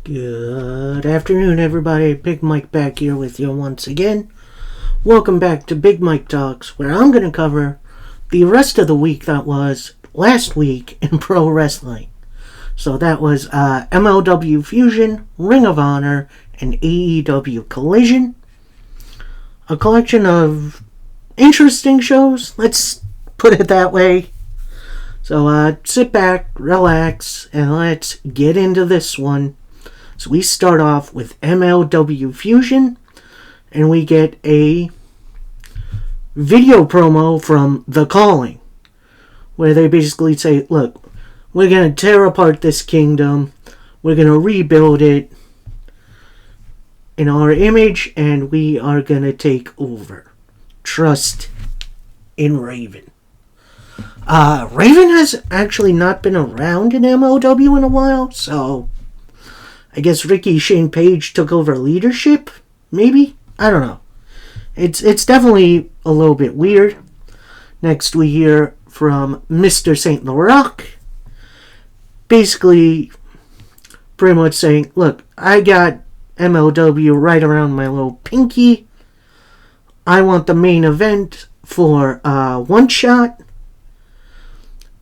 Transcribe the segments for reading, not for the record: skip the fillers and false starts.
Good afternoon, everybody. Big Mike back here with you once again. Welcome back to Big Mike Talks, where I'm going to cover the rest of the week that was last week in pro wrestling. So that was MLW Fusion, Ring of Honor, and AEW Collision. A collection of interesting shows, let's put it that way. So sit back, relax, and let's get into this one. So we start off with MLW Fusion, and we get a video promo from The Calling, where they basically say, look, we're going to tear apart this kingdom, we're going to rebuild it in our image, and we are going to take over. Trust in Raven. Raven has actually not been around in MLW in a while, so I guess Ricky Shane Page took over leadership? Maybe? I don't know. It's definitely a little bit weird. Next we hear from Mr. St. Larock. Basically, pretty much saying, look, I got MLW right around my little pinky. I want the main event for One Shot.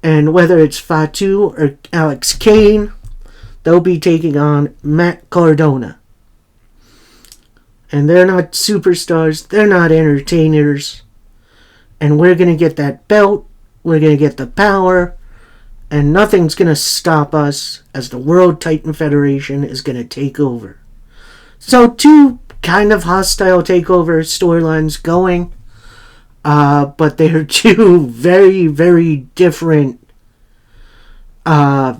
And whether it's Fatu or Alex Kane, they'll be taking on Matt Cardona. And they're not superstars. They're not entertainers. And we're going to get that belt. We're going to get the power. And nothing's going to stop us as the World Titan Federation is going to take over. So two kind of hostile takeover storylines going. But they're two very, very different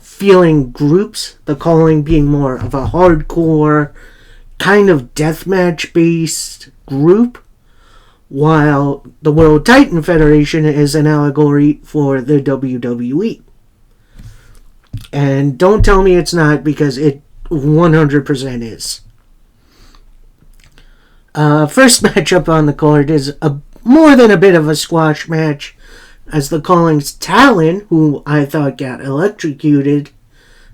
feeling groups. The Calling being more of a hardcore kind of deathmatch based group, while the World Titan Federation is an allegory for the WWE. And don't tell me it's not, because it 100% is. First matchup on the card is more than a bit of a squash match, as the Calling's Talon, who I thought got electrocuted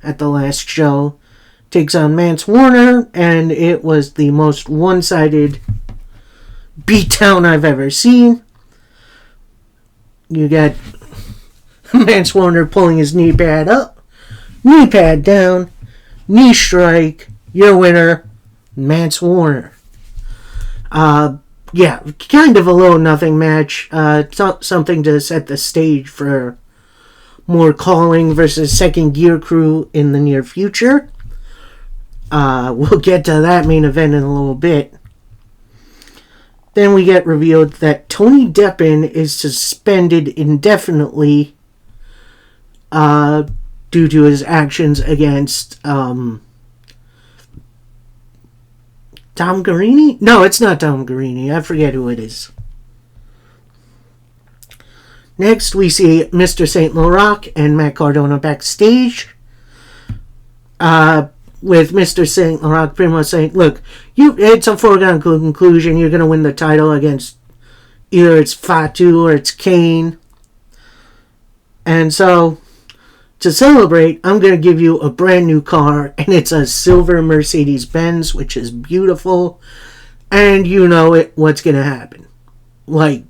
at the last show, takes on Mance Warner, and it was the most one-sided beatdown I've ever seen. You got Mance Warner pulling his knee pad up, knee pad down, knee strike, your winner, Mance Warner. Yeah, kind of a low nothing match. Something to set the stage for more Calling versus Second Gear Crew in the near future. We'll get to that main event in a little bit. Then we get revealed that Tony Deppen is suspended indefinitely due to his actions against Tom Guarini? No, it's not Tom Guarini. I forget who it is. Next, we see Mr. St. Larock and Matt Cardona backstage. With Mr. St. Larock pretty much saying, look, it's a foregone conclusion. You're going to win the title against either it's Fatu or it's Kane. And so, to celebrate, I'm going to give you a brand new car, and it's a silver Mercedes-Benz, which is beautiful, and you know what's going to happen. Like,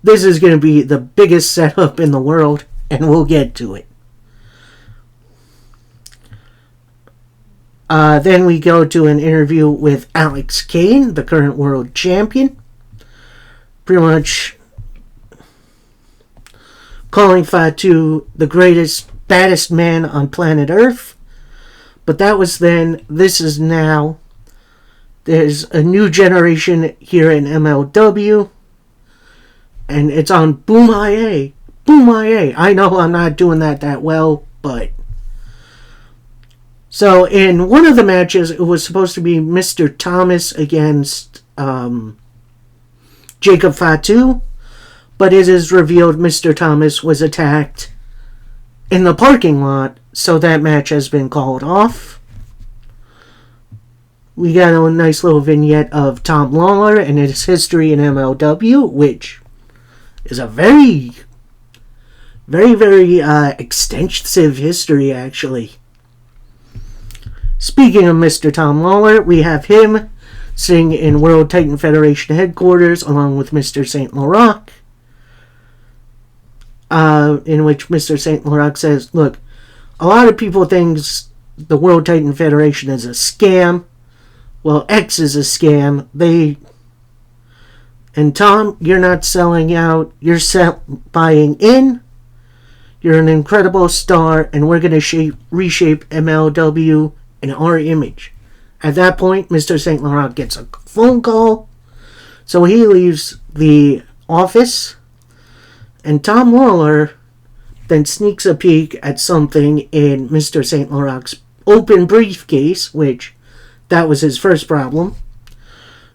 this is going to be the biggest setup in the world, and we'll get to it. Then we go to an interview with Alex Kane, the current world champion. Pretty much calling Fatu the greatest, baddest man on planet Earth. But that was then. This is now. There's a new generation here in MLW. And it's on Boom IA. Boom IA. I know I'm not doing that well, but. So in one of the matches, it was supposed to be Mr. Thomas against Jacob Fatu. But it is revealed Mr. Thomas was attacked in the parking lot, so that match has been called off. We got a nice little vignette of Tom Lawler and his history in MLW, which is a very, very, very extensive history, actually. Speaking of Mr. Tom Lawler, we have him sitting in World Titan Federation headquarters along with Mr. St. Laurent, in which Mr. St. Laurent says, look, a lot of people think the World Titan Federation is a scam. Well, X is a scam. And Tom, you're not selling out. You're buying in. You're an incredible star, and we're going to reshape MLW in our image. At that point, Mr. St. Laurent gets a phone call. So he leaves the office. And Tom Lawler then sneaks a peek at something in Mr. St. Laurent's open briefcase, which that was his first problem.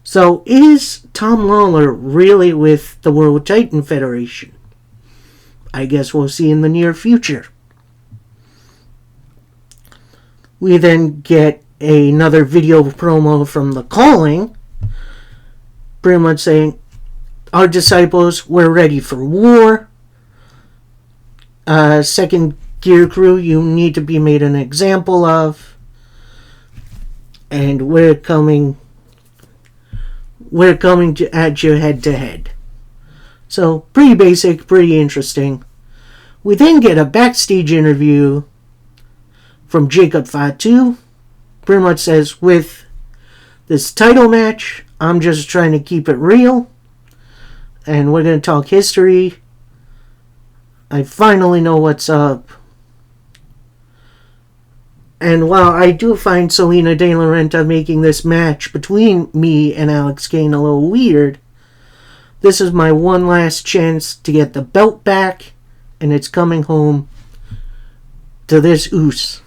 So is Tom Lawler really with the World Titan Federation? I guess we'll see in the near future. We then get another video promo from The Calling, pretty much saying, our disciples, we're ready for war. Second Gear Crew, you need to be made an example of. And we're coming at you head to head. So, pretty basic, pretty interesting. We then get a backstage interview from Jacob Fatu. Pretty much says, with this title match, I'm just trying to keep it real. And we're going to talk history. I finally know what's up. And while I do find Selena De La Renta making this match between me and Alex Kane a little weird, this is my one last chance to get the belt back, and it's coming home to this Uce.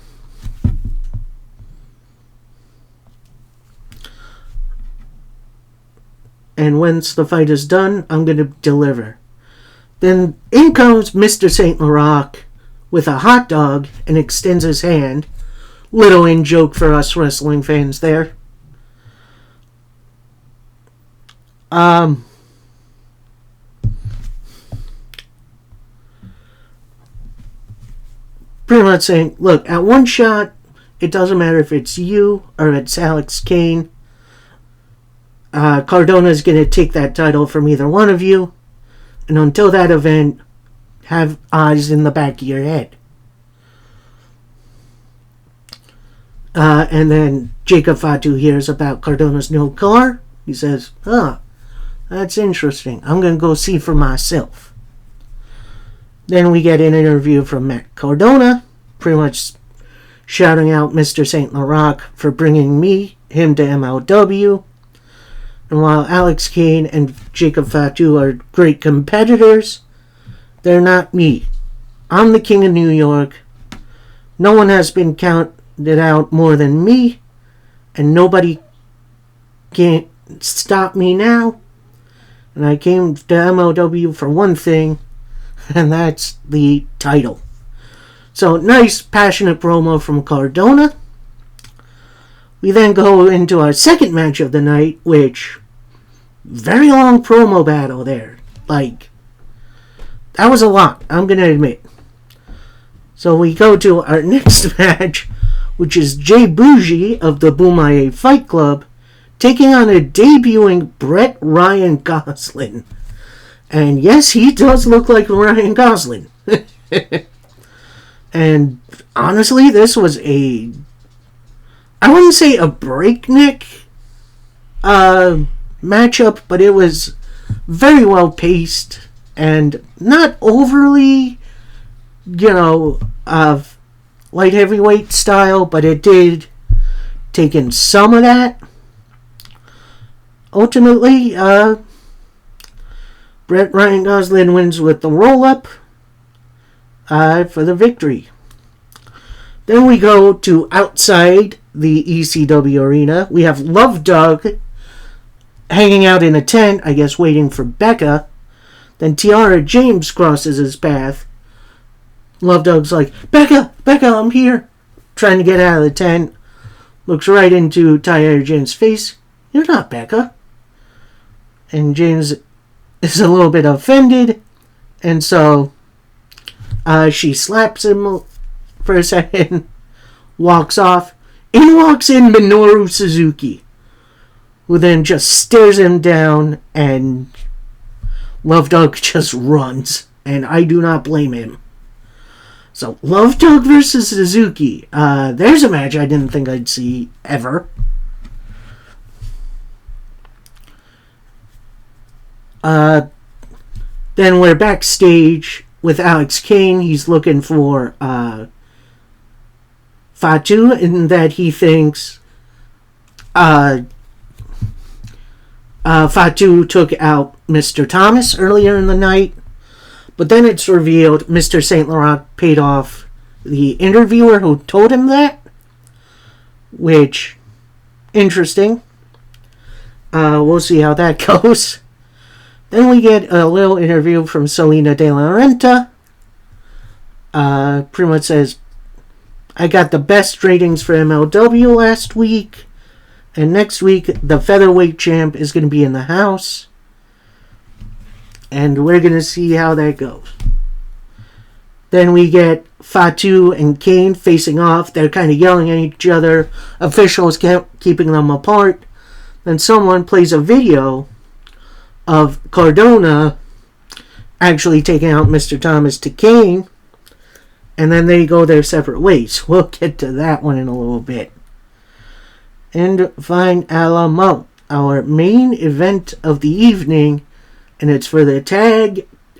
And once the fight is done, I'm going to deliver. Then in comes Mr. St. Laurent with a hot dog and extends his hand. Little in joke for us wrestling fans there. Pretty much saying, look, at one shot, it doesn't matter if it's you or it's Alex Kane. Cardona's going to take that title from either one of you. And until that event, have eyes in the back of your head. And then Jacob Fatu hears about Cardona's new car. He says, that's interesting. I'm going to go see for myself. Then we get an interview from Matt Cardona, pretty much shouting out Mr. St. Laurent for bringing him to MLW. And while Alex Kane and Jacob Fatu are great competitors, they're not me. I'm the king of New York. No one has been counted out more than me, and nobody can't stop me now. And I came to MLW for one thing, and that's the title. So, nice, passionate promo from Cardona. We then go into our second match of the night, which, very long promo battle there. Like, that was a lot, I'm going to admit. So we go to our next match, which is Jay Bougie of the Boomaye Fight Club taking on a debuting Brett Ryan Gosling. And yes, he does look like Ryan Gosling. And honestly, this was I wouldn't say a breakneck matchup, but it was very well paced and not overly, light heavyweight style, but it did take in some of that. Ultimately, Brett Ryan Gosling wins with the roll-up for the victory. Then we go to outside the ECW arena. We have Love Dog hanging out in a tent, I guess waiting for Becca. Then Tiara James crosses his path. Love Dog's like, Becca, I'm here. Trying to get out of the tent. Looks right into Tiara James' face. You're not Becca. And James is a little bit offended. And so she slaps him for a second. Walks off. In walks in Minoru Suzuki, who then just stares him down, and Love Dog just runs, and I do not blame him. So, Love Dog versus Suzuki. There's a match I didn't think I'd see ever. Then we're backstage with Alex Kane. He's looking for Fatu, in that he thinks Fatu took out Mr. Thomas earlier in the night. But then it's revealed Mr. St. Laurent paid off the interviewer who told him that. Which, interesting. We'll see how that goes. Then we get a little interview from Selena De La Renta. Pretty much says, I got the best ratings for MLW last week. And next week, the featherweight champ is going to be in the house. And we're going to see how that goes. Then we get Fatu and Kane facing off. They're kind of yelling at each other. Officials keeping them apart. Then someone plays a video of Cardona actually taking out Mr. Thomas to Kane. And then they go their separate ways. We'll get to that one in a little bit. And Vine Alamo, our main event of the evening. And it's for the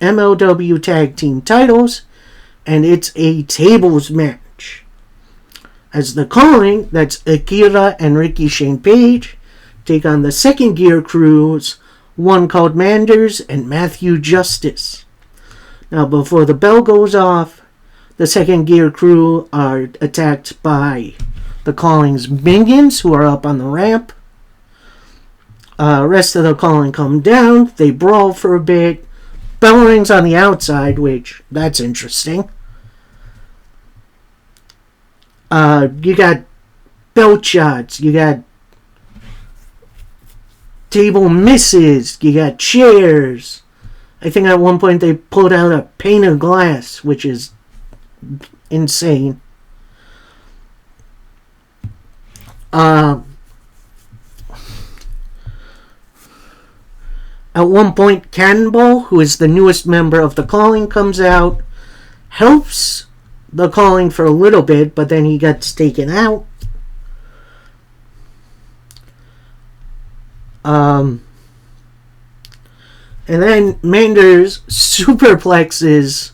MLW Tag Team titles. And it's a tables match. As the calling, that's Akira and Ricky Shane Page take on the Second Gear Crews, one called Manders and Matthew Justice. Now, before the bell goes off, the Second Gear Crew are attacked by the Calling's minions, who are up on the ramp. Rest of the Calling come down. They brawl for a bit. Bell rings on the outside, which, that's interesting. You got belt shots. You got table misses. You got chairs. I think at one point they pulled out a pane of glass, which is insane. At one point, Cannonball, who is the newest member of the Calling, comes out, helps the Calling for a little bit, but then he gets taken out. And then Manders superplexes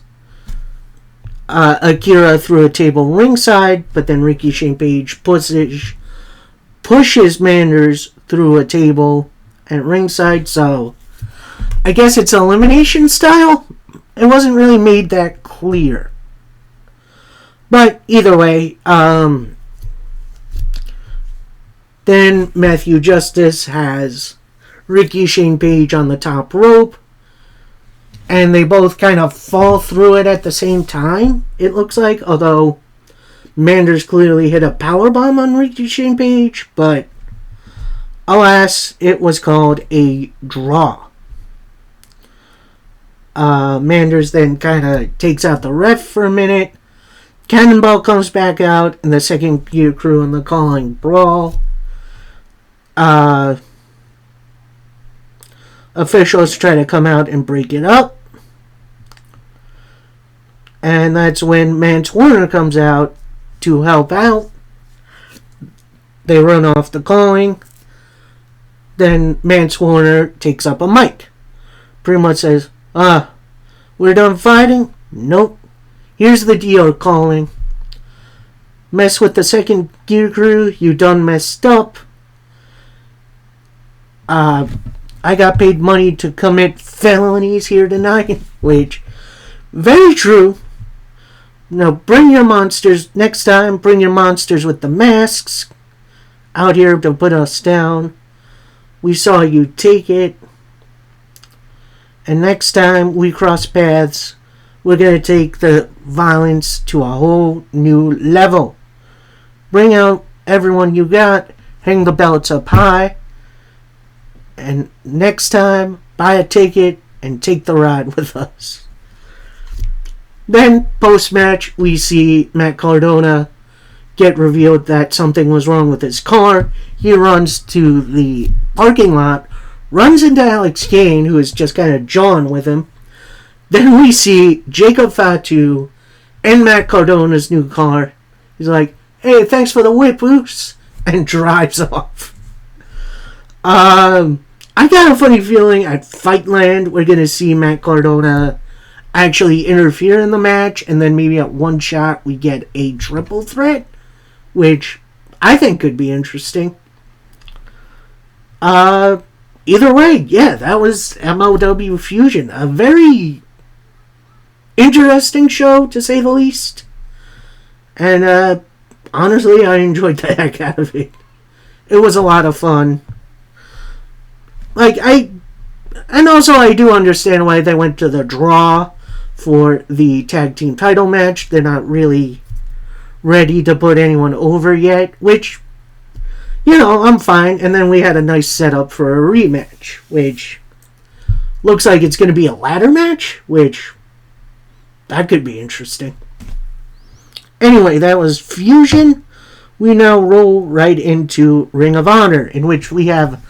Akira through a table ringside, but then Ricky Shane Page pushes Manders through a table at ringside, so I guess it's elimination style. It wasn't really made that clear. But either way, then Matthew Justice has Ricky Shane Page on the top rope, and they both kind of fall through it at the same time, it looks like, although Manders clearly hit a powerbomb on Ricky Shane Page, but alas, it was called a draw. Manders then kind of takes out the ref for a minute. Cannonball comes back out, and the Second Gear Crew and the Calling brawl. Officials try to come out and break it up. And that's when Mance Warner comes out to help out. They run off the Calling. Then Mance Warner takes up a mic. Pretty much says, we're done fighting? Nope. Here's the deal, Calling. Mess with the Second Gear Crew, you done messed up. I got paid money to commit felonies here tonight, which, very true. Now, bring your monsters next time. Bring your monsters with the masks out here to put us down. We saw you take it. And next time we cross paths, we're going to take the violence to a whole new level. Bring out everyone you got. Hang the belts up high. And next time, buy a ticket and take the ride with us. Then, post-match, we see Matt Cardona get revealed that something was wrong with his car. He runs to the parking lot, runs into Alex Kane, who is just kind of jawing with him. Then we see Jacob Fatu in Matt Cardona's new car. He's like, "Hey, thanks for the whip, Bruce," and drives off. I got a funny feeling at Fightland we're going to see Matt Cardona actually interfere in the match, and then maybe at one shot we get a triple threat, which I think could be interesting. Either way, yeah, that was MLW Fusion. A very interesting show, to say the least. And honestly, I enjoyed the heck out of it. It was a lot of fun. And also I do understand why they went to the draw for the tag team title match. They're not really ready to put anyone over yet, which, I'm fine. And then we had a nice setup for a rematch, which looks like it's going to be a ladder match, which that could be interesting. Anyway, that was Fusion. We now roll right into Ring of Honor, in which we have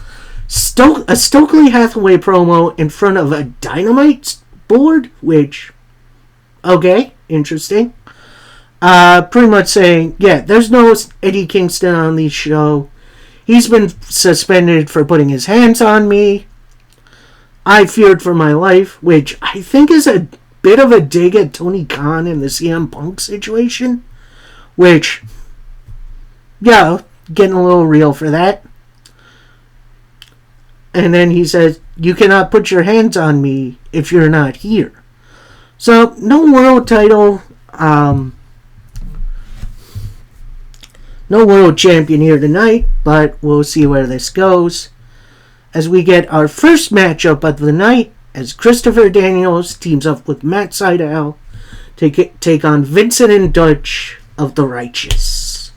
a Stokely Hathaway promo in front of a Dynamite board, which, okay, interesting. Pretty much saying, yeah, there's no Eddie Kingston on the show. He's been suspended for putting his hands on me. I feared for my life, which I think is a bit of a dig at Tony Khan in the CM Punk situation, which, yeah, getting a little real for that. And then he says, "You cannot put your hands on me if you're not here." So, no world title, no world champion here tonight, but we'll see where this goes. As we get our first matchup of the night, as Christopher Daniels teams up with Matt Sydal to take on Vincent and Dutch of The Righteous.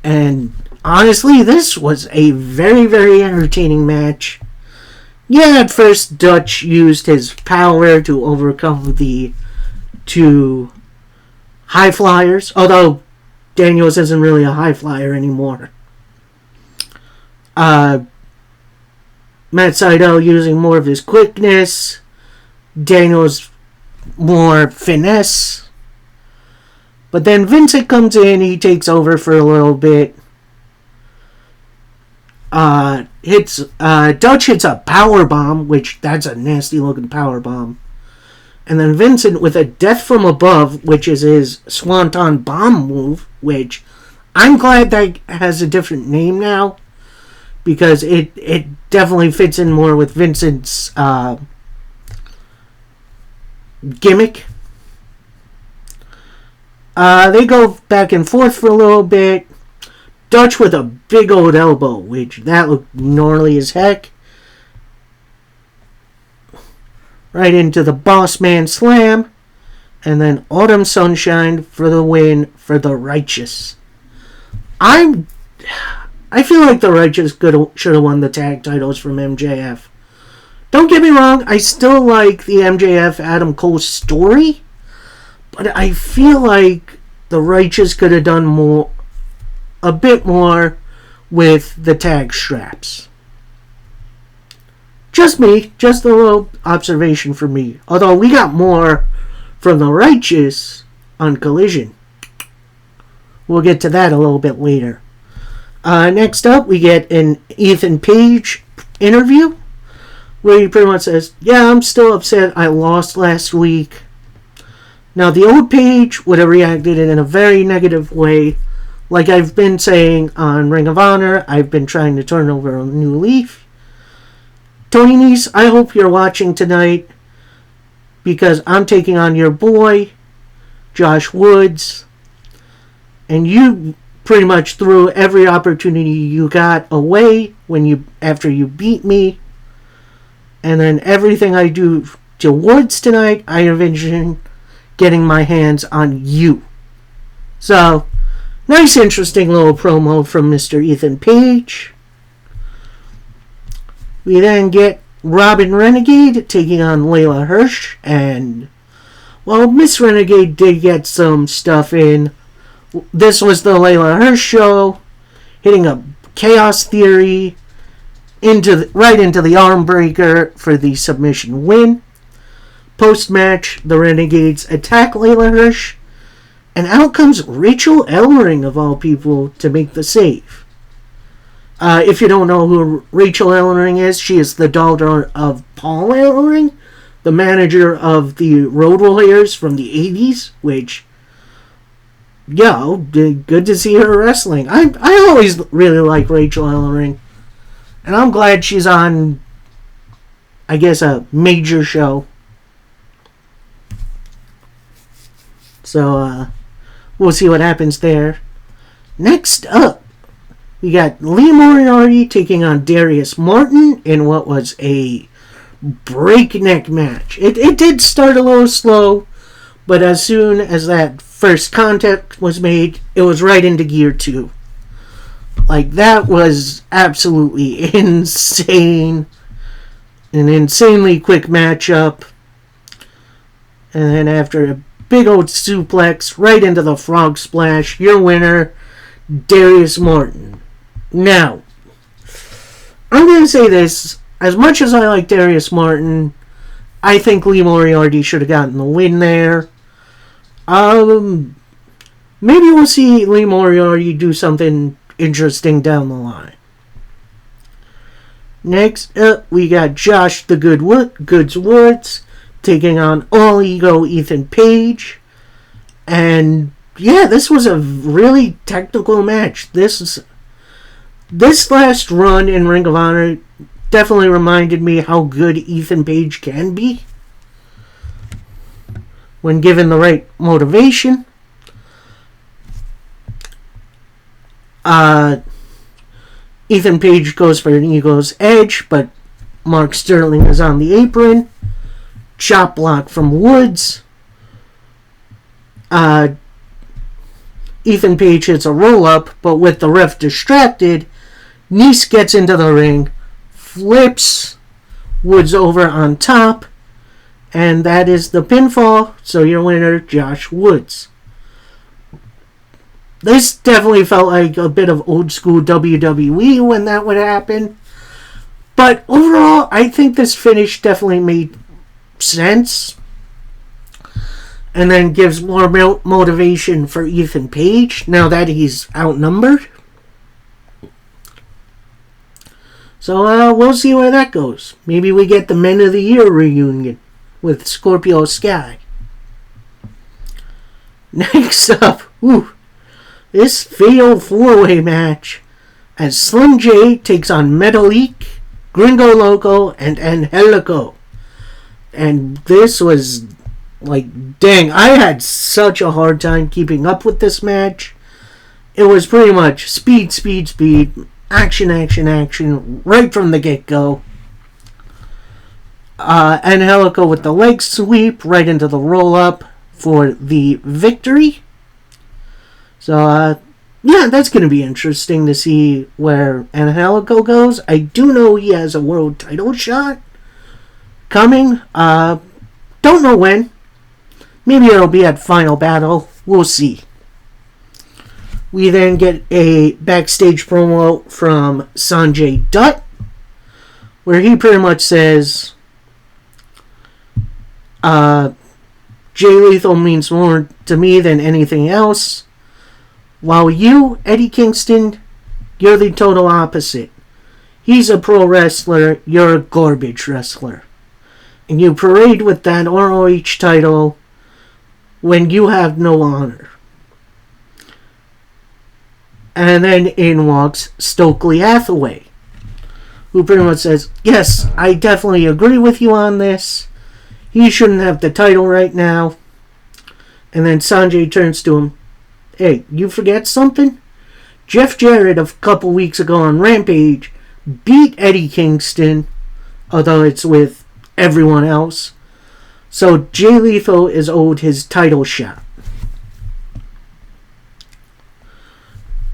And honestly, this was a very, very entertaining match. Yeah, at first Dutch used his power to overcome the two high flyers, although Daniels isn't really a high flyer anymore. Matt Sydal using more of his quickness, Daniels more finesse. But then Vincent comes in, he takes over for a little bit. Dutch hits a power bomb, which that's a nasty looking power bomb. And then Vincent with a death from above, which is his Swanton bomb move, which I'm glad that has a different name now, because it definitely fits in more with Vincent's gimmick. They go back and forth for a little bit. Dutch with a big old elbow, which that looked gnarly as heck. Right into the Boss Man Slam. And then Autumn Sunshine for the win for The Righteous. I feel like The Righteous should have won the tag titles from MJF. Don't get me wrong, I still like the MJF Adam Cole story, but I feel like The Righteous could have done a bit more with the tag straps. Just me, just a little observation for me. Although we got more from The Righteous on Collision. We'll get to that a little bit later. Next up, we get an Ethan Page interview where he pretty much says, "Yeah, I'm still upset I lost last week." Now, the old Page would have reacted in a very negative way. Like I've been saying on Ring of Honor, I've been trying to turn over a new leaf. Tony Nese, I hope you're watching tonight, because I'm taking on your boy, Josh Woods, and you pretty much threw every opportunity you got away after you beat me. And then everything I do to Woods tonight, I envision getting my hands on you. So, nice, interesting little promo from Mr. Ethan Page. We then get Robin Renegade taking on Layla Hirsch. And, well, Miss Renegade did get some stuff in. This was the Layla Hirsch show, hitting a Chaos Theory right into the arm breaker for the submission win. Post-match, the Renegades attack Layla Hirsch, and out comes Rachel Ellering, of all people, to make the save. If you don't know who Rachel Ellering is, she is the daughter of Paul Ellering, the manager of the Road Warriors from the 80s, which, good to see her wrestling. I always really like Rachel Ellering, and I'm glad she's on, I guess, a major show. So, we'll see what happens there. Next up, we got Lee Moriarty taking on Darius Martin in what was a breakneck match. It did start a little slow, but as soon as that first contact was made, it was right into gear 2. Like, that was absolutely insane. An insanely quick matchup. And then after a big old suplex right into the frog splash, your winner, Darius Martin. Now, I'm going to say this. As much as I like Darius Martin, I think Lee Moriarty should have gotten the win there. Maybe we'll see Lee Moriarty do something interesting down the line. Next up, we got Josh the Goods Woods taking on All Ego Ethan Page. And yeah, this was a really technical match. This last run in Ring of Honor definitely reminded me how good Ethan Page can be when given the right motivation. Ethan Page goes for an Ego's Edge, but Mark Sterling is on the apron. Chop block from Woods. Ethan Page hits a roll-up, but with the ref distracted, Nese gets into the ring, flips Woods over on top, and that is the pinfall. So your winner, Josh Woods. This definitely felt like a bit of old school WWE when that would happen. But overall, I think this finish definitely made sense. And then gives more motivation for Ethan Page now that he's outnumbered. So we'll see where that goes. Maybe we get the Men of the Year reunion with Scorpio Sky. Next up, this fatal 4-way match as Slim J takes on Metalik, Gringo Loco, and Angelico. And this was like, dang, I had such a hard time keeping up with this match. It was pretty much speed, action, right from the get-go. Angelico with the leg sweep right into the roll-up for the victory. So, yeah, that's going to be interesting to see where Angelico goes. I do know he has a world title shot coming. Don't know when. Maybe it'll be at Final Battle. We'll see. We then get a backstage promo from Sanjay Dutt, where he pretty much says, Jay Lethal means more to me than anything else. While you, Eddie Kingston, you're the total opposite. He's a pro wrestler, you're a garbage wrestler. And you parade with that ROH title when you have no honor. And then in walks Stokely Hathaway, who pretty much says, yes, I definitely agree with you on this. He shouldn't have the title right now. And then Sanjay turns to him, hey, you forget something? Jeff Jarrett a couple weeks ago on Rampage beat Eddie Kingston, although it's with everyone else. So Jay Lethal is owed his title shot.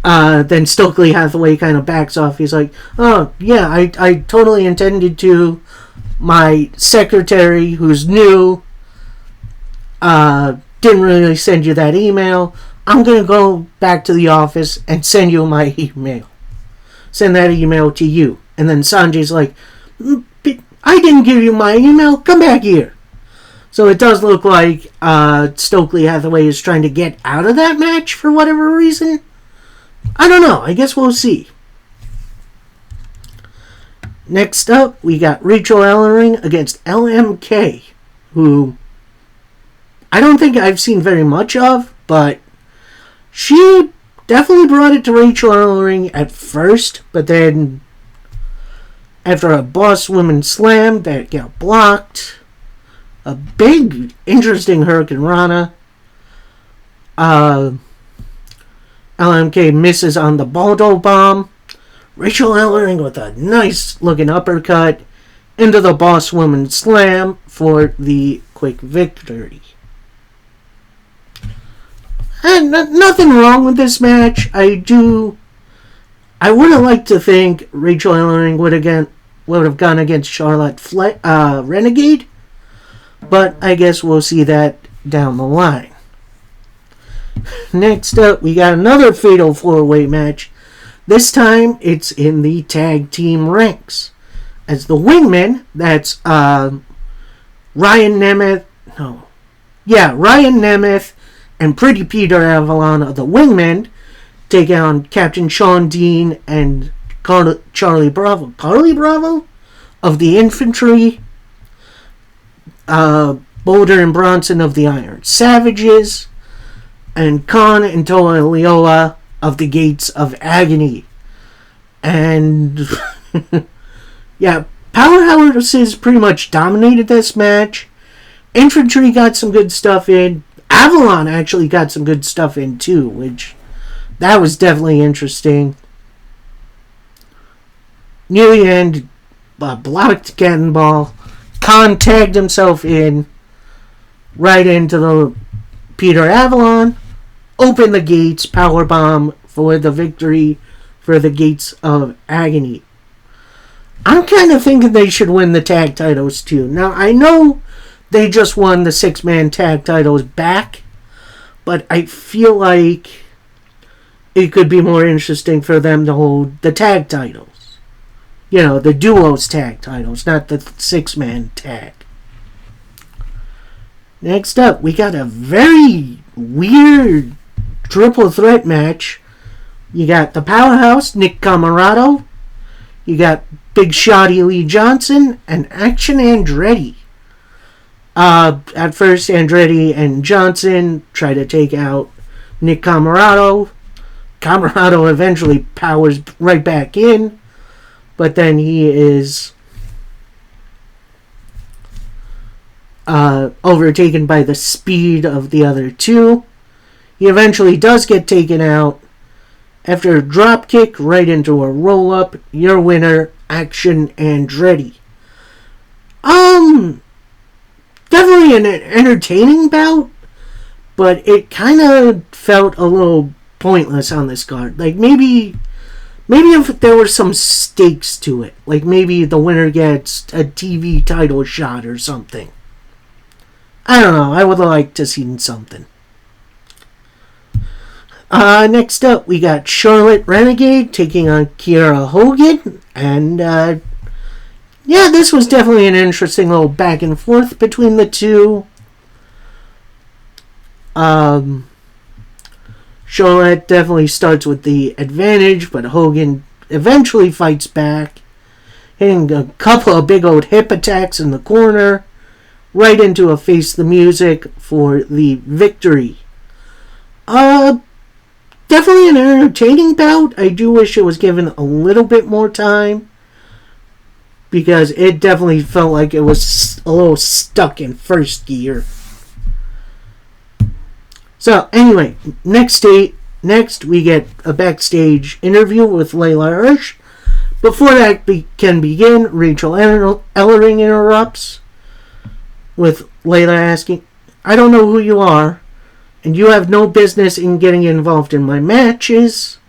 Then Stokely Hathaway kind of backs off. He's like, oh, yeah, I totally intended to. My secretary, who's new, didn't really send you that email. I'm going to go back to the office and send you my email. Send that email to you. And then Sanjay's like, I didn't give you my email. Come back here. So it does look like Stokely Hathaway is trying to get out of that match for whatever reason. I don't know. I guess we'll see. Next up, we got Rachel Ellering against LMK, who I don't think I've seen very much of, but she definitely brought it to Rachel Ellering at first, but then after a Boss Woman slam that got blocked, a big, interesting Hurricane Rana, LMK misses on the Baldo bomb, Rachel Ellering with a nice looking uppercut into the Boss Woman slam for the quick victory. And nothing wrong with this match. I would have liked to think Rachel Ellering would have gone against Charlotte Renegade, but I guess we'll see that down the line. Next up, we got another Fatal 4-Way match. This time, it's in the tag team ranks. As the Wingmen, that's Ryan Nemeth and Pretty Peter Avalon of the Wingmen take on Captain Sean Dean and Charlie Bravo of the Infantry, Boulder and Bronson of the Iron Savages, and Khan and Toa Leola of the Gates of Agony. And yeah, Powerhouses pretty much dominated this match. Infantry got some good stuff in. Avalon actually got some good stuff in too, which that was definitely interesting. Near the end, blocked Cannonball. Khan tagged himself in right into the Peter Avalon. Opened the gates, powerbomb for the victory for the Gates of Agony. I'm kind of thinking they should win the tag titles too. Now, I know they just won the 6-man tag titles back, but I feel like it could be more interesting for them to hold the tag titles. You know, the duos tag titles, not the 6-man tag. Next up, we got a very weird triple threat match. You got the Powerhouse, Nick Comoroto. You got Big Shotty Lee Johnson and Action Andretti. At first, Andretti and Johnson try to take out Nick Comoroto. Comoroto eventually powers right back in, but then he is overtaken by the speed of the other two. He eventually does get taken out. After a drop kick right into a roll-up, your winner, Action Andretti. Definitely an entertaining bout, but it kind of felt a little pointless on this card. Like, maybe if there were some stakes to it. Like, maybe the winner gets a TV title shot or something. I don't know. I would like to see something. Next up, we got Charlotte Renegade taking on Kiera Hogan. And, yeah, this was definitely an interesting little back and forth between the two. Charlotte definitely starts with the advantage, but Hogan eventually fights back, hitting a couple of big old hip attacks in the corner, right into a Face the Music for the victory. Definitely an entertaining bout. I do wish it was given a little bit more time, because it definitely felt like it was a little stuck in first gear. So, anyway, next we get a backstage interview with Layla Hirsch. Before that can begin, Rachel Ellering interrupts with Layla asking, "I don't know who you are, and you have no business in getting involved in my matches."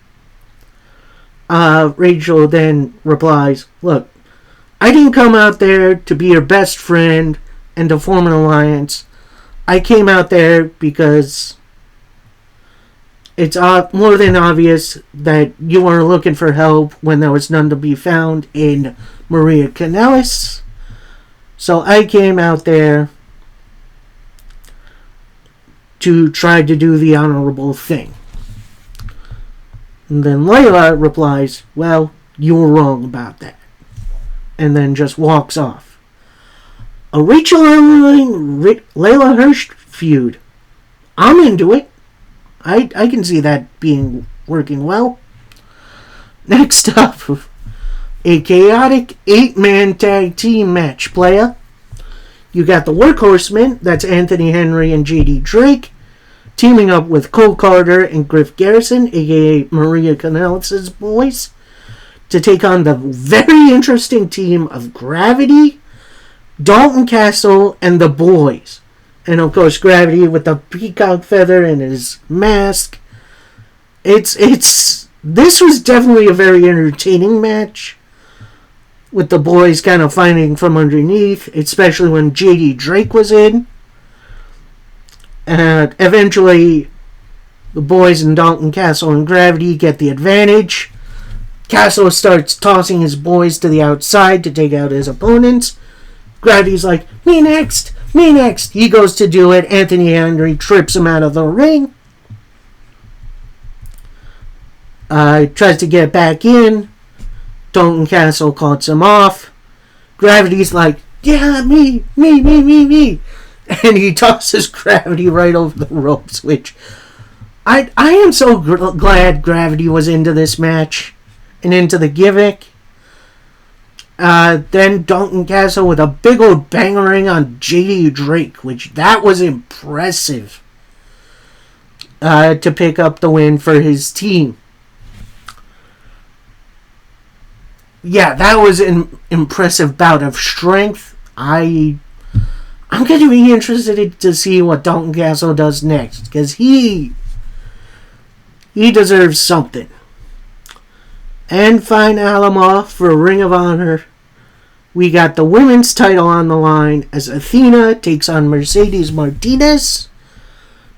Rachel then replies, "Look, I didn't come out there to be your best friend and to form an alliance. I came out there because It's more than obvious that you were looking for help when there was none to be found in Maria Kanellis. So I came out there to try to do the honorable thing. And then Layla replies, well, you were wrong about that. And then just walks off. A Rachel Erling, Layla Hirsch feud. I'm into it. I can see that working well. Next up, a chaotic 8-man tag team match, playa. You got the Workhorsemen, that's Anthony Henry and JD Drake, teaming up with Cole Carter and Griff Garrison, aka Maria Kanellis' boys, to take on the very interesting team of Gravity, Dalton Castle, and the boys. And of course, Gravity with the peacock feather and his mask. This was definitely a very entertaining match, with the boys kind of fighting from underneath, especially when JD Drake was in. And eventually, the boys and Dalton Castle and Gravity get the advantage. Castle starts tossing his boys to the outside to take out his opponents. Gravity's like, me next! Me next! He goes to do it. Anthony Henry trips him out of the ring. Tries to get back in. Dalton Castle cuts him off. Gravity's like, yeah, me. And he tosses Gravity right over the ropes, which I am so glad Gravity was into this match and into the gimmick. Then Dalton Castle with a big old bangering on JD Drake, which that was impressive, to pick up the win for his team. Yeah, that was an impressive bout of strength. I'm going to be interested to see what Dalton Castle does next, because he deserves something. And Fine Alamo for Ring of Honor. We got the women's title on the line as Athena takes on Mercedes Martinez.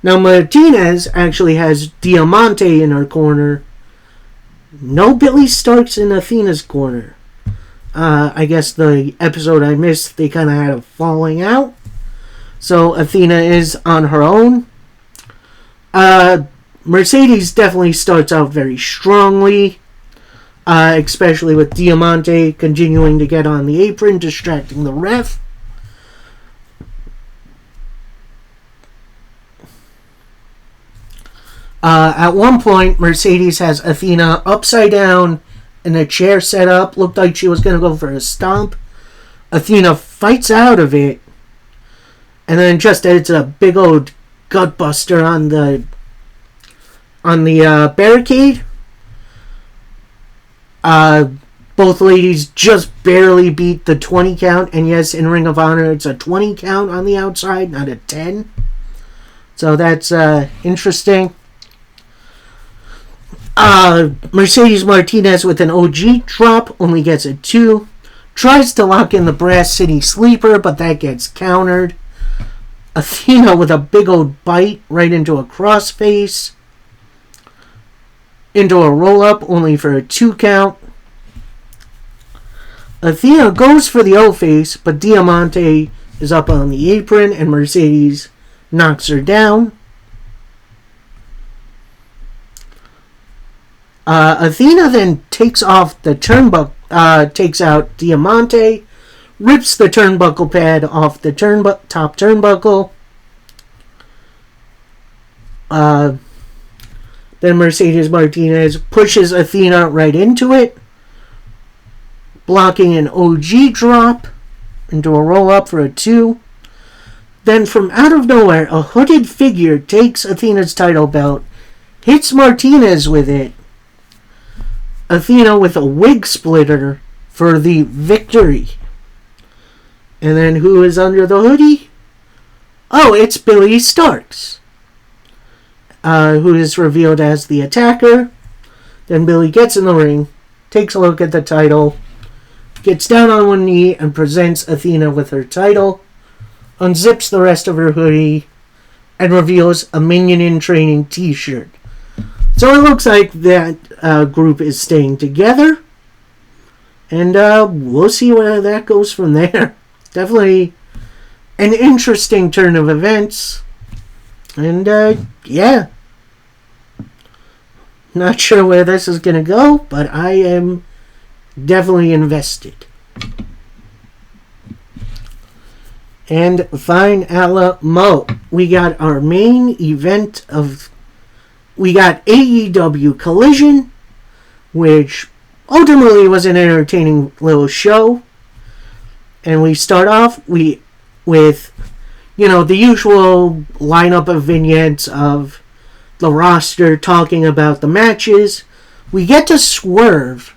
Now, Martinez actually has Diamante in her corner. No Billy Starks in Athena's corner. I guess the episode I missed, they kind of had a falling out. So Athena is on her own. Mercedes definitely starts out very strongly. Especially with Diamante continuing to get on the apron, distracting the ref. At one point, Mercedes has Athena upside down in a chair set up. Looked like she was going to go for a stomp. Athena fights out of it. And then just adds a big old gut buster on the barricade. Both ladies just barely beat the 20 count. And yes, in Ring of Honor, it's a 20 count on the outside, not a 10. So that's interesting. Mercedes Martinez with an OG drop, only gets a 2. Tries to lock in the Brass City Sleeper, but that gets countered. Athena with a big old bite right into a crossface. Into a roll-up, only for a 2 count. Athena goes for the O-face, but Diamante is up on the apron, and Mercedes knocks her down. Athena then takes off the turnbuckle, takes out Diamante, rips the turnbuckle pad off the top turnbuckle. Then Mercedes Martinez pushes Athena right into it, blocking an OG drop into a roll-up for a 2. Then from out of nowhere, a hooded figure takes Athena's title belt, hits Martinez with it. Athena with a wig splitter for the victory. And then who is under the hoodie? Oh, it's Billy Starks, who is revealed as the attacker. Then Billy gets in the ring, takes a look at the title, gets down on one knee and presents Athena with her title, unzips the rest of her hoodie, and reveals a Minion in Training t-shirt. So it looks like that group is staying together. And we'll see where that goes from there. Definitely an interesting turn of events. And yeah. Not sure where this is going to go, but I am definitely invested. And Fine Alamo. We got our main event of... We got AEW Collision, which ultimately was an entertaining little show. And we start off with, the usual lineup of vignettes of the roster talking about the matches. We get to Swerve,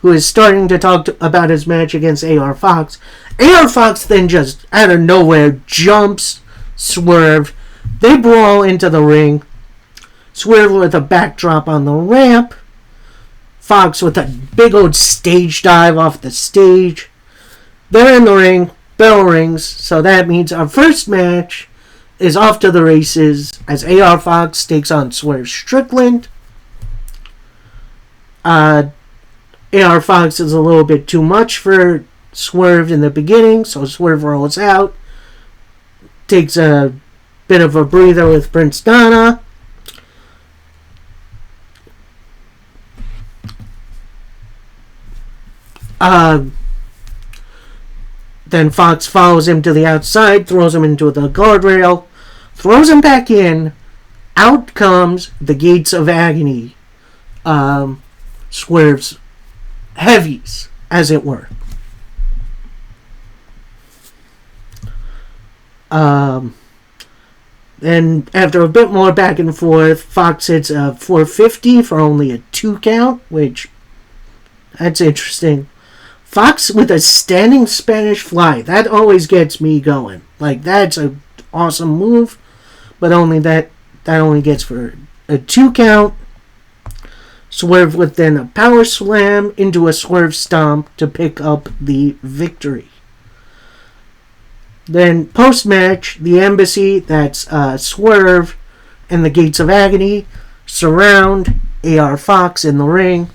who is starting to talk about his match against AR Fox. AR Fox then just out of nowhere jumps Swerve. They brawl into the ring. Swerve with a backdrop on the ramp. Fox with a big old stage dive off the stage. They're in the ring. Bell rings. So that means our first match is off to the races as AR Fox takes on Swerve Strickland. AR Fox is a little bit too much for Swerve in the beginning, so Swerve rolls out. Takes a bit of a breather with Prince Nana. Then Fox follows him to the outside, throws him into the guardrail, throws him back in. Out comes the Gates of Agony. Swerve's heavies, as it were. Then after a bit more back and forth, Fox hits a 450 for only a 2 count, which, that's interesting. Fox with a standing Spanish fly. That always gets me going. Like, that's an awesome move. But only that only gets for a 2 count. Swerve with then a power slam into a Swerve stomp to pick up the victory. Then post-match, the Embassy, that's Swerve and the Gates of Agony, surround AR Fox in the ring.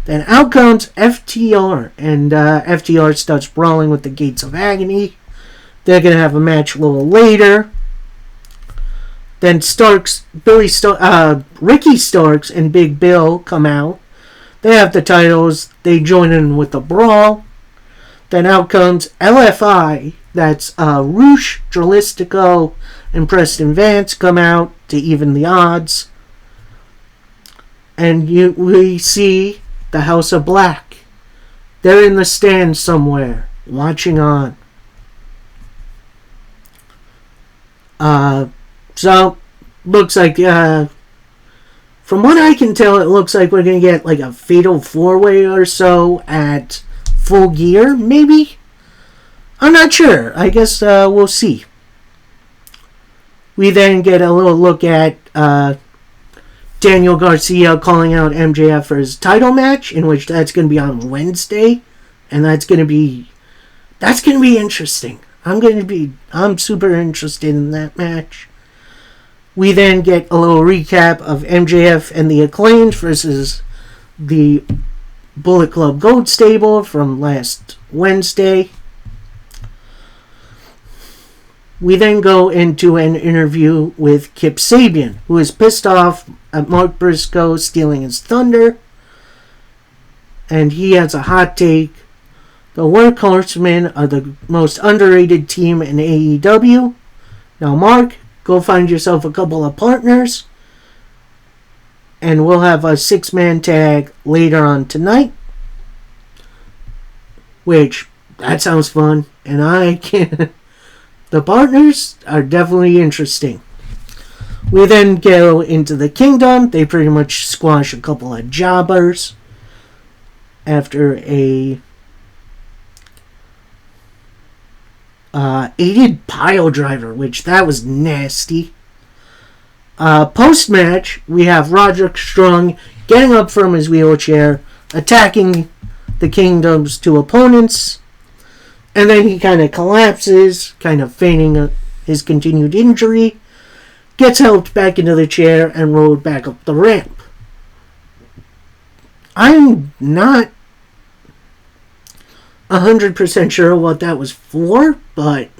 Then out comes FTR, and FTR starts brawling with the Gates of Agony. They're going to have a match a little later. Then Ricky Starks and Big Bill come out. They have the titles. They join in with the brawl. Then out comes LFI. That's Roosh, Dralistico, and Preston Vance come out to even the odds. And we see the House of Black. They're in the stands somewhere, watching on. So, looks like, from what I can tell, it looks like we're going to get like a fatal 4-way or so at Full Gear, maybe? I'm not sure. I guess we'll see. We then get a little look at Daniel Garcia calling out MJF for his title match, in which that's going to be on Wednesday, and that's going to be interesting. I'm super interested in that match. We then get a little recap of MJF and the Acclaimed versus the Bullet Club Gold Stable from last Wednesday. We then go into an interview with Kip Sabian, who is pissed off at Mark Briscoe stealing his thunder. And he has a hot take. The Workhorsemen are the most underrated team in AEW. Now, Mark, go find yourself a couple of partners. And we'll have a 6-man tag later on tonight. Which, that sounds fun. And I can't... The partners are definitely interesting. We then go into the Kingdom. They pretty much squash a couple of jobbers after a aided pile driver, which that was nasty. Post-match, we have Roderick Strong getting up from his wheelchair, attacking the Kingdom's 2 opponents. And then he kind of collapses, kind of feigning his continued injury, gets helped back into the chair and rolled back up the ramp. I'm not 100% sure what that was for, but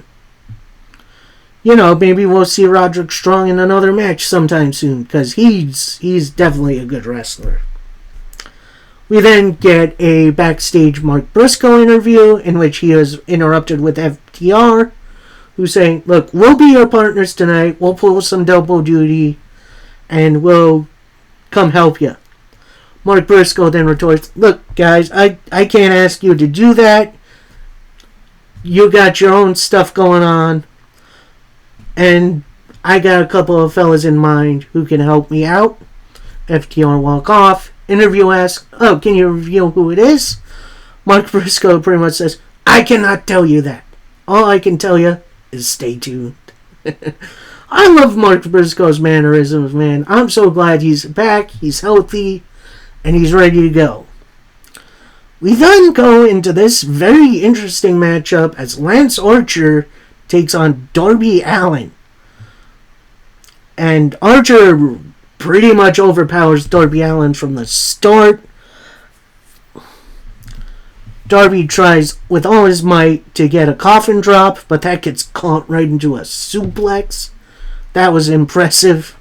maybe we'll see Roderick Strong in another match sometime soon, because he's definitely a good wrestler. We then get a backstage Mark Briscoe interview in which he is interrupted with FTR, who's saying, look, we'll be your partners tonight, we'll pull some double duty, and we'll come help you. Mark Briscoe then retorts, look, guys, I can't ask you to do that. You got your own stuff going on, and I got a couple of fellas in mind who can help me out. FTR walk off. Interview asks, oh, can you reveal who it is? Mark Briscoe pretty much says, I cannot tell you that. All I can tell you is stay tuned. I love Mark Briscoe's mannerisms, man. I'm so glad he's back, he's healthy, and he's ready to go. We then go into this very interesting matchup as Lance Archer takes on Darby Allin. And Archer pretty much overpowers Darby Allin from the start. Darby tries with all his might to get a coffin drop, but that gets caught right into a suplex. That was impressive.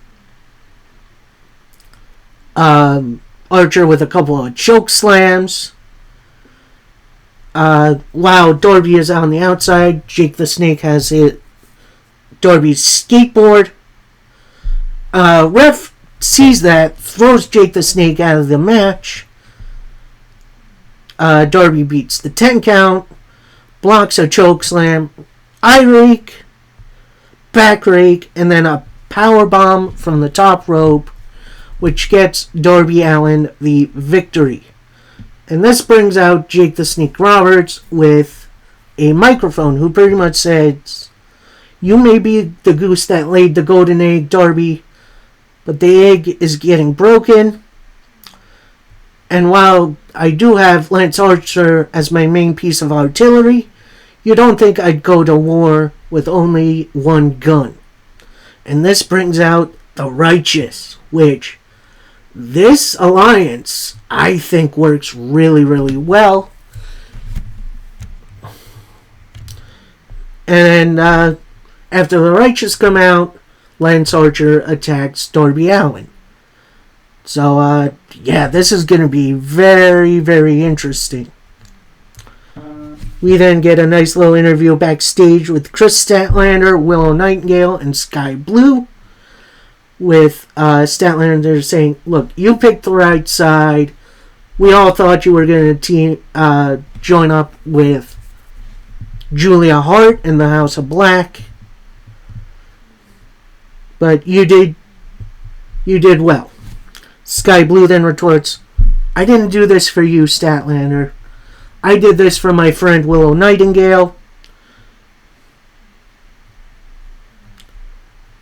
Archer with a couple of choke slams. While Darby is on the outside, Jake the Snake has Darby's skateboard. Ref sees that, throws Jake the Snake out of the match. Darby beats the 10 count, blocks a choke slam, eye rake, back rake, and then a power bomb from the top rope, which gets Darby Allin the victory. And this brings out Jake the Snake Roberts with a microphone, who pretty much says, you may be the goose that laid the golden egg, Darby, but the egg is getting broken. And while I do have Lance Archer as my main piece of artillery, you don't think I'd go to war with only one gun. And this brings out the Righteous, which this alliance, I think, works really, really well. And then after the Righteous come out, Lance Archer attacks Darby Allin. So, this is going to be very, very interesting. We then get a nice little interview backstage with Chris Statlander, Willow Nightingale, and Sky Blue. With Statlander saying, look, you picked the right side. We all thought you were going to join up with Julia Hart in the House of Black. But you did well. Sky Blue then retorts, I didn't do this for you, Statlander. I did this for my friend Willow Nightingale.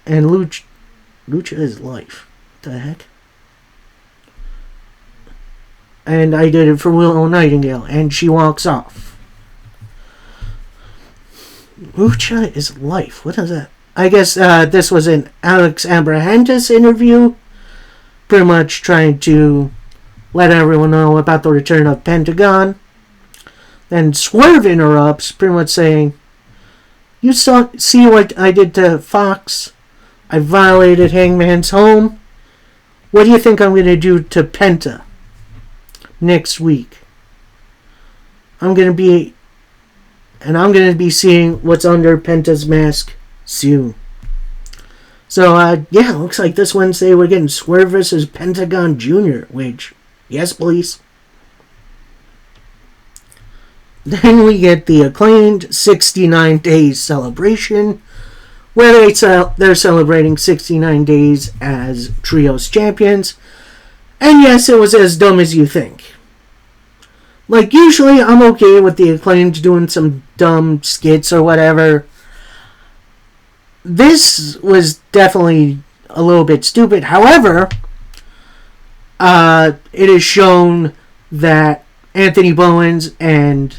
And Lucha is life. What the heck? And I did it for Willow Nightingale. And she walks off. Lucha is life. What is that? I guess this was an Alex Abrahantes interview. Pretty much trying to let everyone know about the return of Pentagon. Then Swerve interrupts, pretty much saying, you see what I did to Fox? I violated Hangman's home. What do you think I'm going to do to Penta next week? I'm going to be seeing what's under Penta's mask soon. So, looks like this Wednesday we're getting Swerve vs. Pentagon Jr., which, yes, please. Then we get the acclaimed 69 Days celebration, where they're celebrating 69 days as Trios champions. And yes, it was as dumb as you think. Like, usually I'm okay with the acclaimed doing some dumb skits or whatever. This was definitely a little bit stupid. However, it is shown that Anthony Bowens and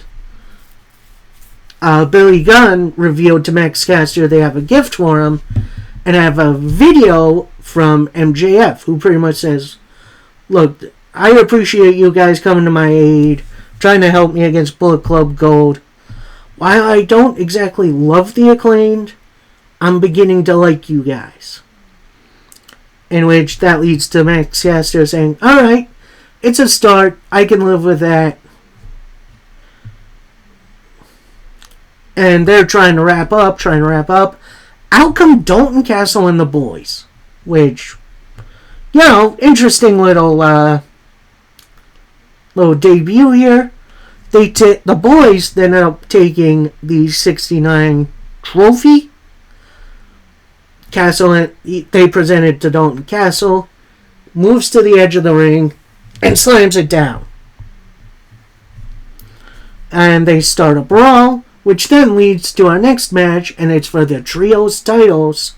Billy Gunn revealed to Max Caster they have a gift for him, and have a video from MJF, who pretty much says, look, I appreciate you guys coming to my aid, trying to help me against Bullet Club Gold. While I don't exactly love the Acclaimed, I'm beginning to like you guys. In which that leads to Max Caster saying, alright, it's a start, I can live with that. And they're trying to wrap up. Out come Dalton Castle and the boys. Which, interesting little debut here. The boys then end up taking the 69 trophy. Castle, they present it to Dalton Castle, moves to the edge of the ring, and slams it down. And they start a brawl, which then leads to our next match, and it's for the Trios titles,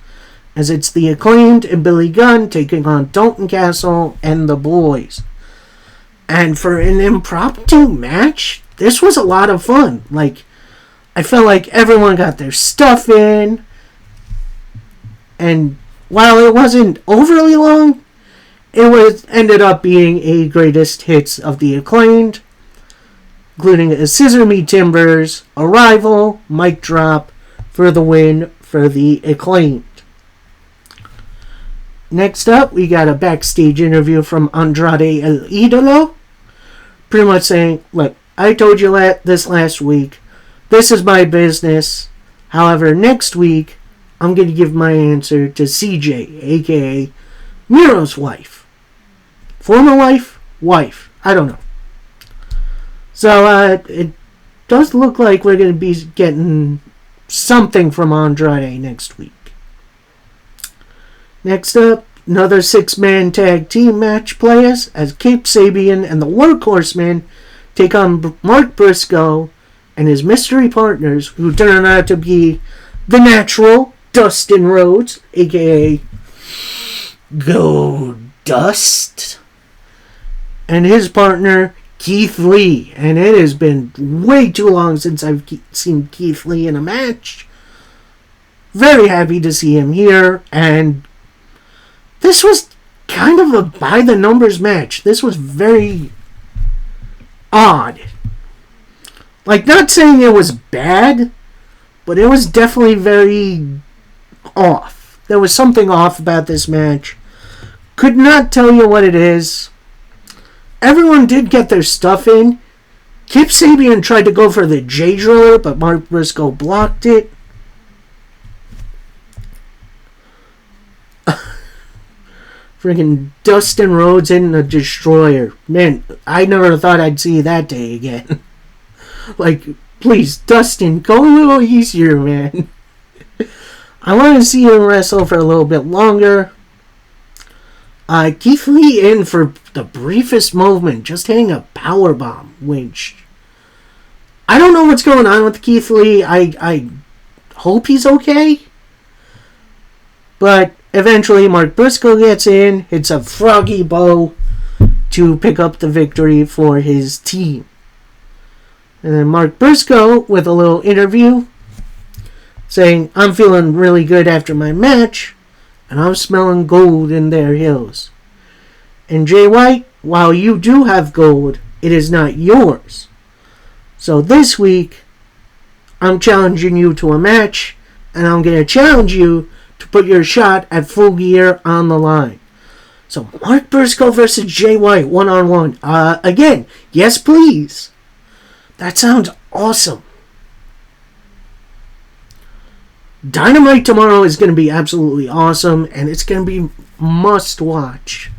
as it's the Acclaimed and Billy Gunn taking on Dalton Castle and the boys. And for an impromptu match, this was a lot of fun. I felt like everyone got their stuff in, and while it wasn't overly long, it ended up being a greatest hits of the Acclaimed, including a Scissor Me Timbers, Arrival, mic drop for the win for the Acclaimed. Next up, we got a backstage interview from Andrade El Idolo, pretty much saying, look, I told you this last week, this is my business. However, next week, I'm going to give my answer to CJ, aka Miro's wife. Former wife, I don't know. So, it does look like we're going to be getting something from Andrade next week. Next up, another 6-man tag team match players as Kip Sabian and the Workhorsemen take on Mark Briscoe and his mystery partners, who turn out to be the Natural, Dustin Rhodes, aka Goldust, and his partner Keith Lee. And it has been way too long since I've seen Keith Lee in a match. Very happy to see him here, and this was kind of a by-the-numbers match. This was very odd. Not saying it was bad, but it was definitely very off. There was something off about this match. Could not tell you what it is. Everyone did get their stuff in. Kip Sabian tried to go for the J-Driller, but Mark Briscoe blocked it. Friggin' Dustin Rhodes in the Destroyer. Man, I never thought I'd see that day again. Please, Dustin, go a little easier, man. I want to see him wrestle for a little bit longer. Keith Lee in for the briefest moment, just hitting a powerbomb, which I don't know what's going on with Keith Lee. I hope he's okay. But eventually Mark Briscoe gets in, hits a froggy bow to pick up the victory for his team. And then Mark Briscoe with a little interview saying, I'm feeling really good after my match, and I'm smelling gold in their hills. And Jay White, while you do have gold, it is not yours. So this week, I'm challenging you to a match, and I'm going to challenge you to put your shot at Full Gear on the line. So Mark Briscoe versus Jay White, one-on-one. Again, yes please. That sounds awesome. Dynamite tomorrow is going to be absolutely awesome, and it's going to be must watch.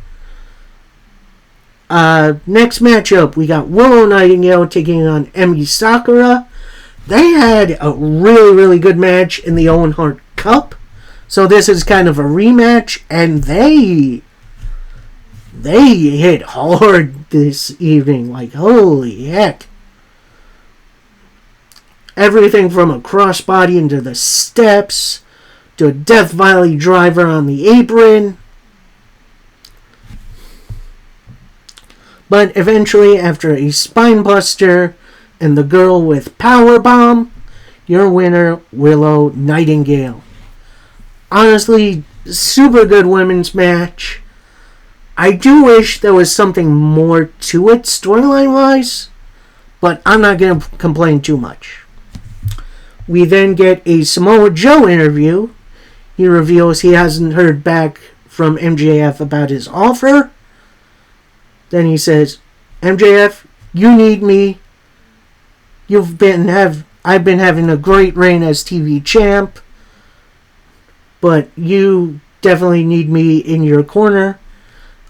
Next matchup, we got Willow Nightingale taking on Emi Sakura. They had a really, really good match in the Owen Hart Cup, so this is kind of a rematch, and they hit hard this evening. Holy heck. Everything from a crossbody into the steps to a Death Valley driver on the apron. But eventually, after a spinebuster and the girl with powerbomb, your winner, Willow Nightingale. Honestly, super good women's match. I do wish there was something more to it storyline-wise, but I'm not going to complain too much. We then get a Samoa Joe interview. He reveals he hasn't heard back from MJF about his offer. Then he says, MJF, you need me. I've been having a great reign as TV champ, but you definitely need me in your corner.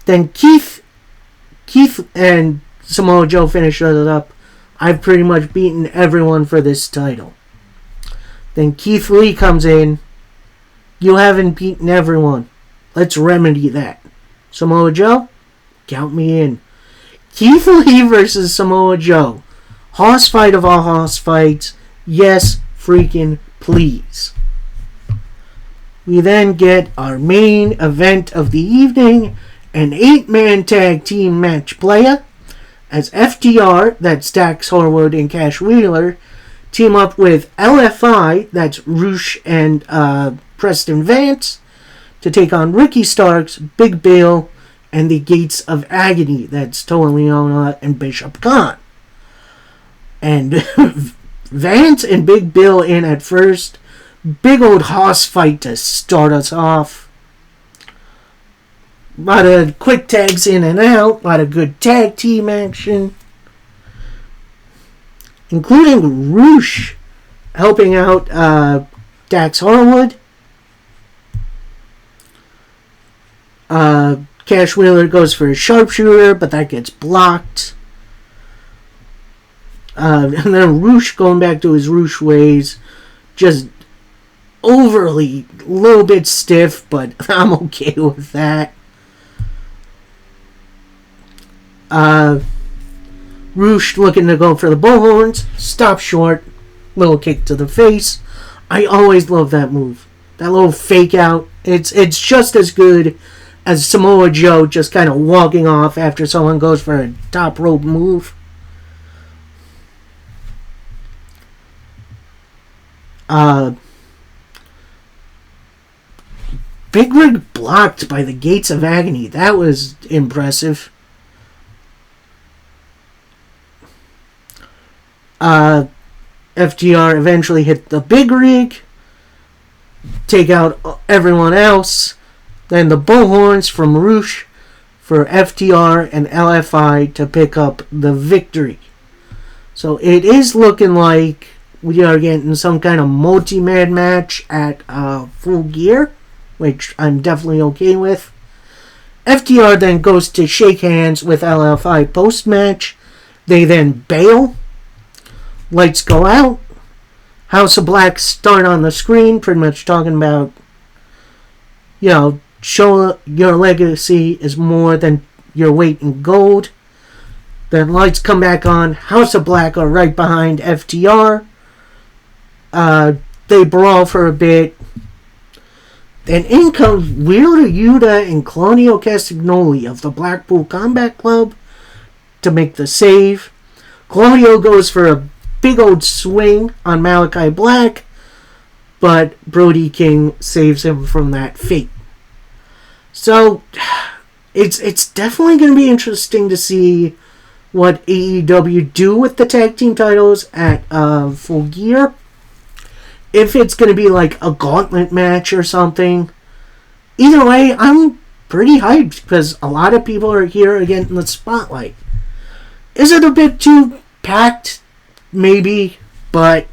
Then Keith and Samoa Joe finish it up. I've pretty much beaten everyone for this title. Then Keith Lee comes in. You haven't beaten everyone. Let's remedy that. Samoa Joe, count me in. Keith Lee versus Samoa Joe. Hoss fight of all hoss fights. Yes, freaking please. We then get our main event of the evening. An 8-man tag team match playa as FTR, that's Dax Harwood and Cash Wheeler, team up with LFI, that's Roosh and Preston Vance, to take on Ricky Starks, Big Bill, and the Gates of Agony, that's Toa Liona and Bishop Khan. And Vance and Big Bill in at first. Big old hoss fight to start us off. A lot of quick tags in and out. A lot of good tag team action. Including Roosh helping out Dax Harwood. Cash Wheeler goes for a sharpshooter, but that gets blocked. And then Roosh going back to his Roosh ways. Just overly, a little bit stiff, but I'm okay with that. Roosh looking to go for the bullhorns. Stop short. Little kick to the face. I always love that move. That little fake out. It's just as good as Samoa Joe just kind of walking off after someone goes for a top rope move. Big Rig blocked by the Gates of Agony. That was impressive. FTR eventually hit the Big Rig, take out everyone else. Then the Bullhorns from Roosh for FTR and LFI to pick up the victory. So it is looking like we are getting some kind of multi-man match at Full Gear, which I'm definitely okay with. FTR then goes to shake hands with LFI post-match. They then bail. Lights go out. House of Black start on the screen, pretty much talking about, show your legacy is more than your weight in gold. Then lights come back on. House of Black are right behind FTR. They brawl for a bit. Then in comes Wheeler Yuta and Claudio Castagnoli of the Blackpool Combat Club to make the save. Claudio goes for a big old swing on Malachi Black, but Brody King saves him from that fate. So it's definitely going to be interesting to see what AEW do with the tag team titles at Full Gear. If it's going to be like a gauntlet match or something. Either way, I'm pretty hyped because a lot of people are here again in the spotlight. Is it a bit too packed? Maybe, but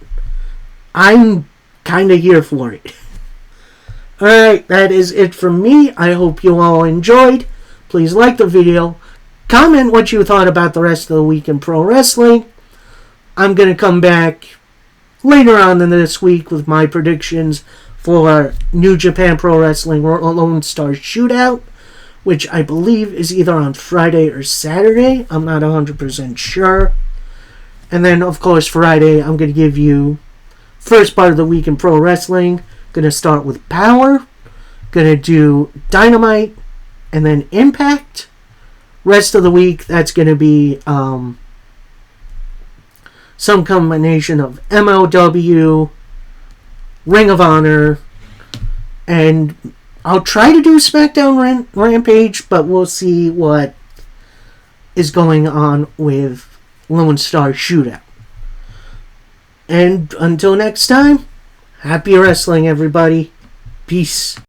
I'm kind of here for it. Alright, that is it from me. I hope you all enjoyed. Please like the video. Comment what you thought about the rest of the week in pro wrestling. I'm going to come back later on in this week with my predictions for New Japan Pro Wrestling Lone Star Shootout, which I believe is either on Friday or Saturday. I'm not 100% sure. And then, of course, Friday, I'm going to give you first part of the week in pro wrestling. Going to start with Power. Going to do Dynamite. And then Impact. Rest of the week, that's going to be some combination of MLW, Ring of Honor, and I'll try to do SmackDown Rampage, but we'll see what is going on with Lone Star Shootout. And until next time, happy wrestling, everybody. Peace.